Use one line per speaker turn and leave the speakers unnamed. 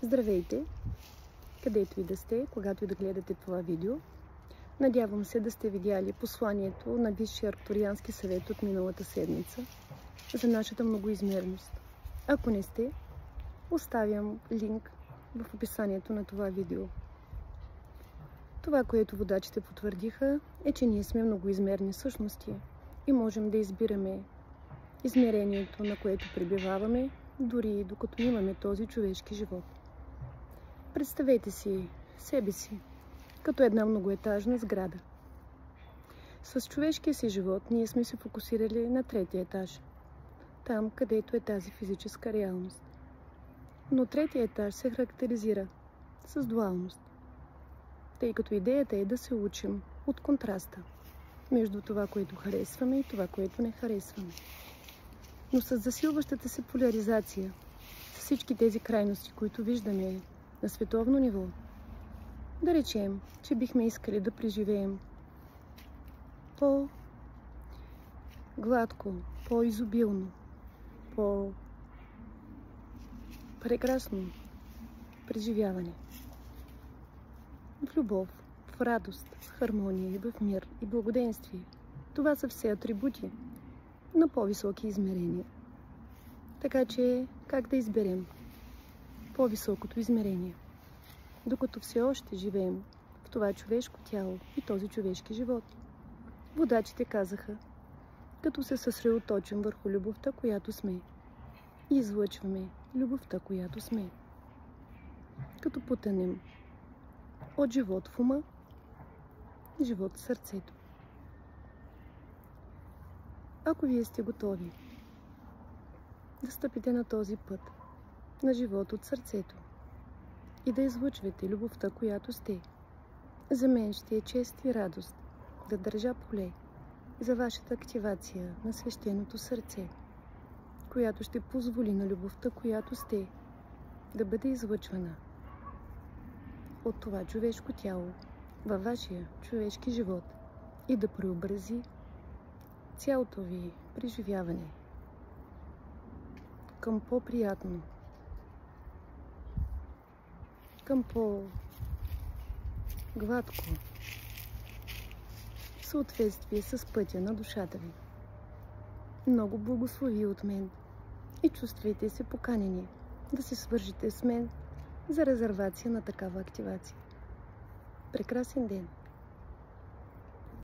Здравейте, където и да сте, когато и да гледате това видео. Надявам се да сте видяли посланието на Висшия арктуриански съвет от миналата седмица за нашата многоизмерност. Ако не сте, оставям линк в описанието на това видео. Това, което водачите потвърдиха, е, че ние сме многоизмерни същности и можем да избираме измерението, на което пребиваваме, дори докато имаме този човешки живот. Представете си себе си като една многоетажна сграда. С човешкия си живот ние сме се фокусирали на третия етаж, там където е тази физическа реалност. Но третия етаж се характеризира с дуалност, тъй като идеята е да се учим от контраста между това, което харесваме и това, което не харесваме. Но с засилващата се поляризация, с всички тези крайности, които виждаме на световно ниво, да речем, че бихме искали да преживеем по-гладко, по-изобилно, по-прекрасно преживяване. В любов, в радост, в хармония и в мир и благоденствие. Това са все атрибути на по-високи измерения. Така че, как да изберем по-високото измерение, докато все още живеем в това човешко тяло и този човешки живот? Водачите казаха, като се съсредоточим върху любовта, която сме, и излъчваме любовта, която сме. Като потънем от живот в ума, живот в сърцето. Ако вие сте готови да стъпите на този път на живот от сърцето и да излъчвате любовта, която сте, за мен ще е чест и радост да държа поле за вашата активация на свещеното сърце, която ще позволи на любовта, която сте, да бъде излъчвана от това човешко тяло във вашия човешки живот и да преобрази цялото ви преживяване към по-приятно, към по-гладко, в съответствие с пътя на душата ви. Много благослови от мен и чувствайте се поканени да се свържете с мен за резервация на такава активация. Прекрасен ден!